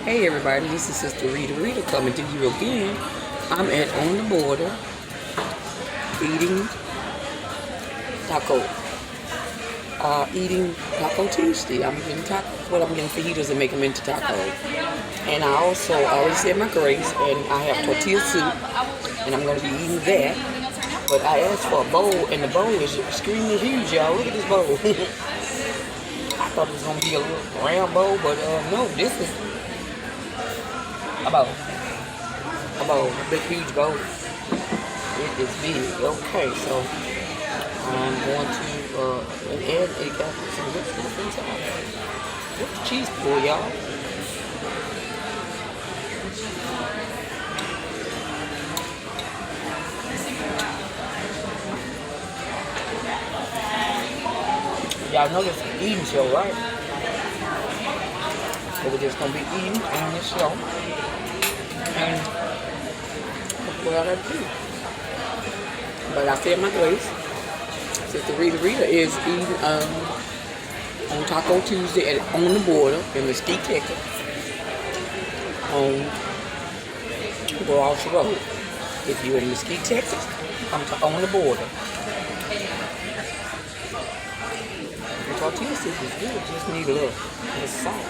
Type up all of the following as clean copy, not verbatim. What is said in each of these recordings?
Hey everybody, this is Sister Rita coming to you again. I'm at On the Border eating taco. Eating Taco Tuesday. I'm getting tacos. Well, I'm getting fajitas and make them into tacos. And I also already said my grace, and I have tortilla soup, and I'm going to be eating that. But I asked for a bowl, and the bowl is extremely huge, y'all. Look at this bowl. I thought it was going to be a little round bowl, but no, this is a bowl, a big huge bowl. It is big. Okay, so I'm going to and it got some good stuff inside. What's the cheese for, y'all? Y'all know this is an eating show, right? So we're just gonna be eating on this show. And that's what I gotta do. But I said my grace. Sister Rita is eating on Taco Tuesday On the Border in Mesquite, Texas. On Ross Road. If you're in Mesquite, Texas, come to On the Border. The tortilla soup is good. Just need a little salt.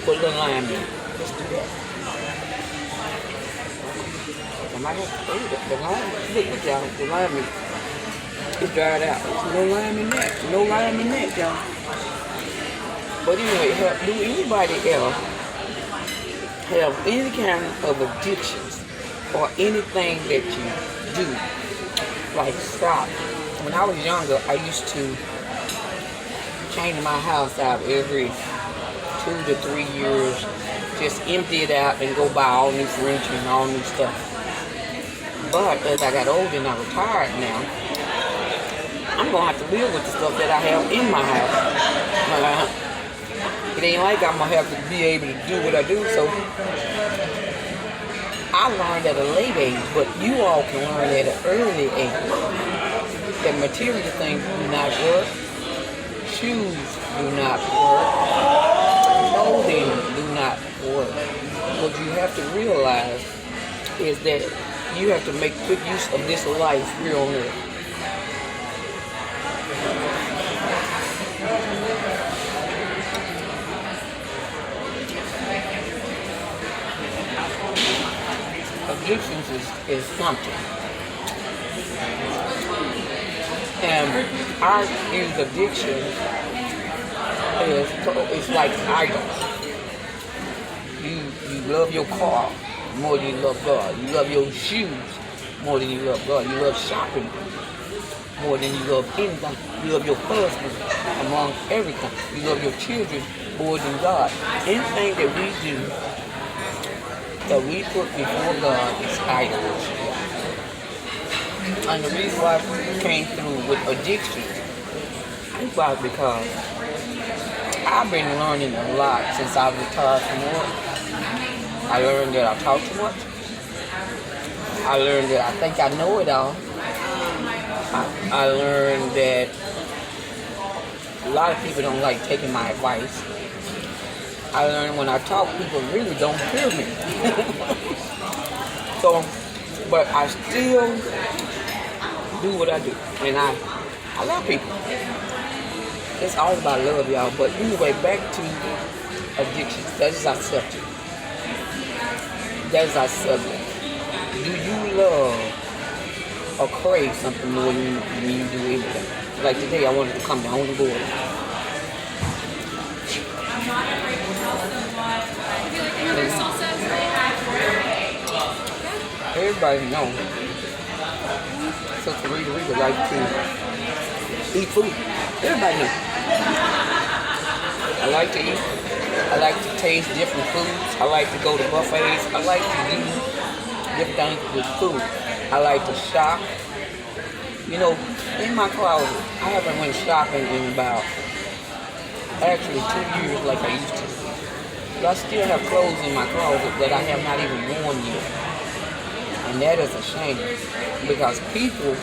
Put a little lime in it. Let's do that. I might have to eat it. The lime, look y'all, the lime is dried out. There's no lime in that. No lime in that, y'all. But anyway, do anybody else have any kind of addictions or anything that you do? Like stop. When I was younger, I used to change my house out every 2 to 3 years. Just empty it out and go buy all new furniture and all new stuff. But as I got older and I'm retired now, I'm going to have to live with the stuff that I have in my house. It ain't like I'm going to have to be able to do what I do. So I learned at a late age, but you all can learn at an early age. That material things do not work. Shoes do not work. Clothing do not work. What you have to realize is that you have to make good use of this life here on earth. Addictions is something. And I use addiction it's like idols. You love your car more than you love God. You love your shoes more than you love God. You love shopping more than you love anything. You love your husband among everything. You love your children more than God. Anything that we do that we put before God is idols. And the reason why I came through with addictions is because I've been learning a lot since I retired from work. I learned that I talk too much. I learned that I think I know it all. I learned that a lot of people don't like taking my advice. I learned when I talk, people really don't hear me. So, but I still do what I do, and I love people. It's all about love, y'all. But anyway, back to addiction. That is our subject. Do you love or crave something more than you do anything? Like today, I wanted to come down on the board. Everybody knows. Sister Rita like to eat food. Everybody knows. I like to eat. I like to taste different foods. I like to go to buffets. I like to do different things with food. I like to shop. You know, in my closet, I haven't went shopping in about actually 2 years like I used to. But I still have clothes in my closet that I have not even worn yet. And that is a shame because people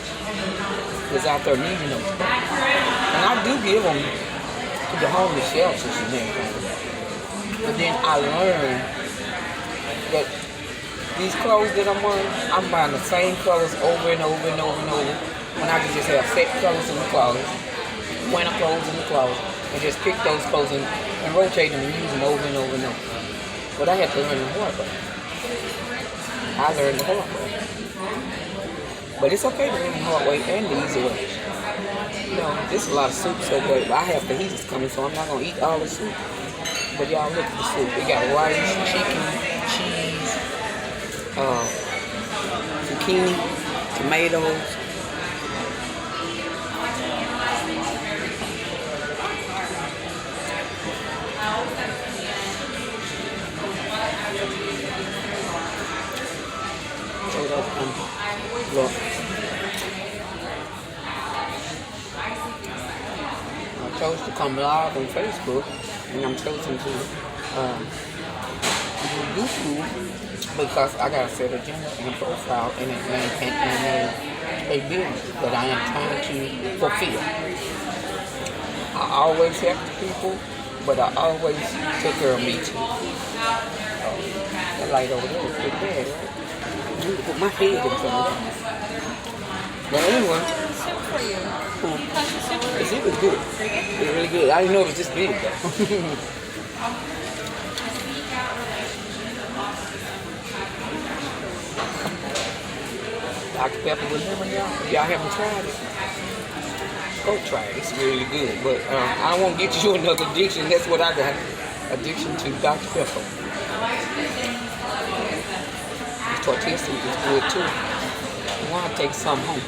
is out there needing them. And I do give them to the homeless shelters and everything. But then I learned that these clothes that I'm wearing, I'm buying the same colors over and over and over and over. When I can just have set colors in the closet, winter clothes in the closet, and just pick those clothes and rotate them and use them over and over and over. But I had to learn the hard way. I learned the hard way. But it's okay to learn the hard way and the easy way. You know, there's a lot of soup, so but I have fajitas coming, so I'm not going to eat all the soup. But y'all look at the soup. We got rice, chicken, cheese, zucchini, tomatoes. So that's look. I chose to come live on Facebook, and I'm choosing to do YouTube because I got a set agenda and a profile and a business that I am trying to fulfill. I always help people, but I always take care of me too. That light over there is pretty bad, right? I need to put my head in front of that. But anyway. The soup is good. It's really good. I didn't know it was this big though. Dr. Pepper with lemon, y'all. If y'all haven't tried it, go try it. It's really good. But I won't get you another addiction. That's what I got. Addiction to Dr. Pepper. This tortilla soup is good too. I want to take some home.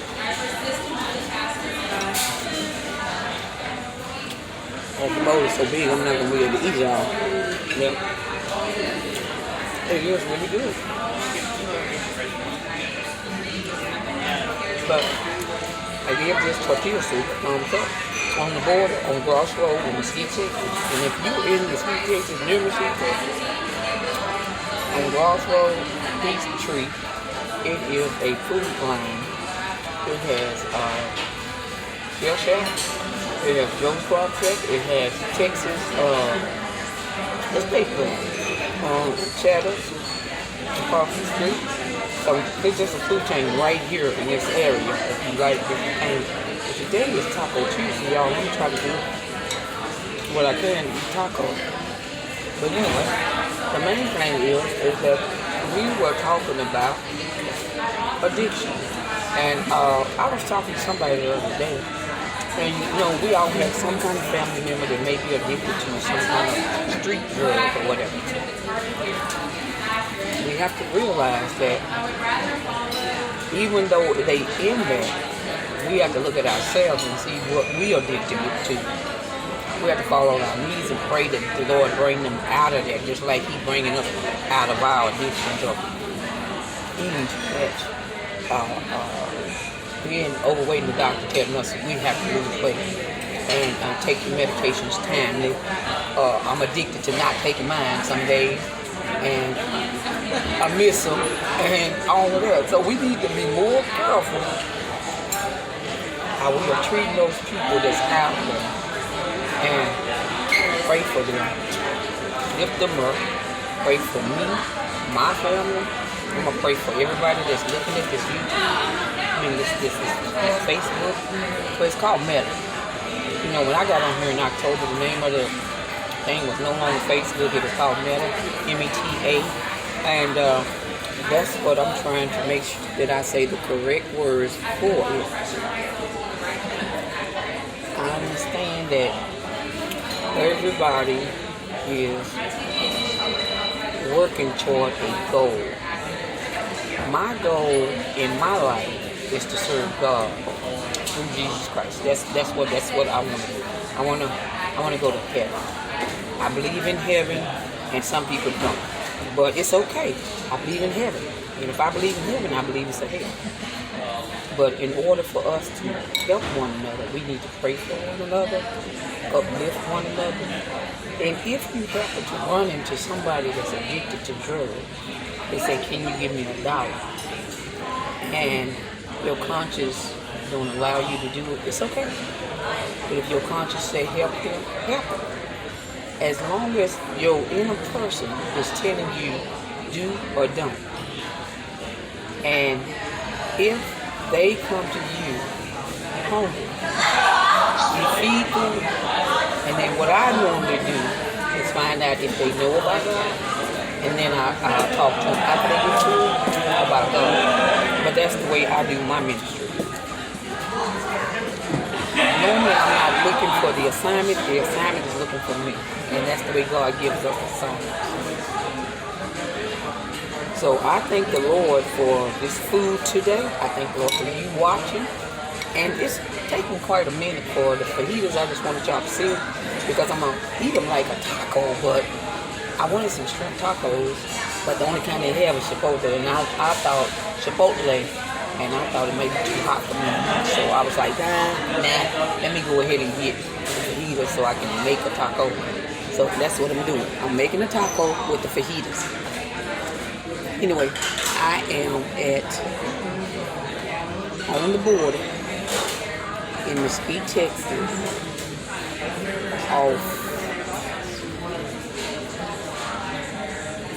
And the bowl is so big, I'm not going to be able to eat it all. Yep. It is really good. But I give this tortilla soup a thumbs up on the border, on Gross Road, in Mesquite, Texas. And if you're in Mesquite, Texas, near Mesquite, Texas, on Gross Road, Peachtree, it is a food line. It has Shell Shack. It has Joe's Crab Shack. It has Texas, let's pay for it. Cheddar's, across the street. So it's just a food chain right here in this area. If you like different things. But today is Taco Tuesday, y'all. Let me try to do what I can eat tacos. But anyway, the main thing is that we were talking about addiction. And I was talking to somebody the other day. And you know, we all have some kind of family member that may be addicted to some kind of street drug or whatever. We have to realize that even though they in there, we have to look at ourselves and see what we are addicted to. We have to fall on our knees and pray that the Lord bring them out of there, just like He bringing us out of our addictions of eating too much. Being overweight, and the doctor telling us we have to lose weight and take your medications timely. I'm addicted to not taking mine some days, and I miss them, and all of that. So we need to be more careful how we are treating those people that's out there, and pray for them, lift them up, pray for me, my family. I'm gonna pray for everybody that's looking at this YouTube. I mean, this Facebook, but it's called Meta. You know, when I got on here in October, the name of the thing was no longer Facebook. It was called Meta, M-E-T-A, and that's what I'm trying to make sure that I say the correct words for it. I understand that everybody is working toward a goal. My goal in my life is to serve God through Jesus Christ. That's what I want to do. I want to go to heaven. I believe in heaven, and some people don't. But it's okay. I believe in heaven. And if I believe in heaven, I believe it's a hell. But in order for us to help one another, we need to pray for one another, uplift one another. And if you happen to run into somebody that's addicted to drugs, they say, can you give me $1? And your conscience don't allow you to do it, it's okay. But if your conscience say help them, help them. as long as your inner person is telling you do or don't. And if they come to you hungry, you feed them, and then what I normally do is find out if they know about God, and then I'll talk to them after they get food about God. But that's the way I do my ministry. Normally I'm not looking for the assignment is looking for me. And that's the way God gives us assignments. So I thank the Lord for this food today. I thank the Lord for you watching. And it's taking quite a minute for the fajitas. I just wanted y'all to see it because I'm going to eat them like a taco, but I wanted some shrimp tacos, but the only kind they have is Chipotle, and I thought Chipotle, and I thought it may be too hot for me. So I was like, nah, let me go ahead and get fajitas so I can make a taco. So that's what I'm doing. I'm making a taco with the fajitas. Anyway, I am on the border in Mesquite, Texas, off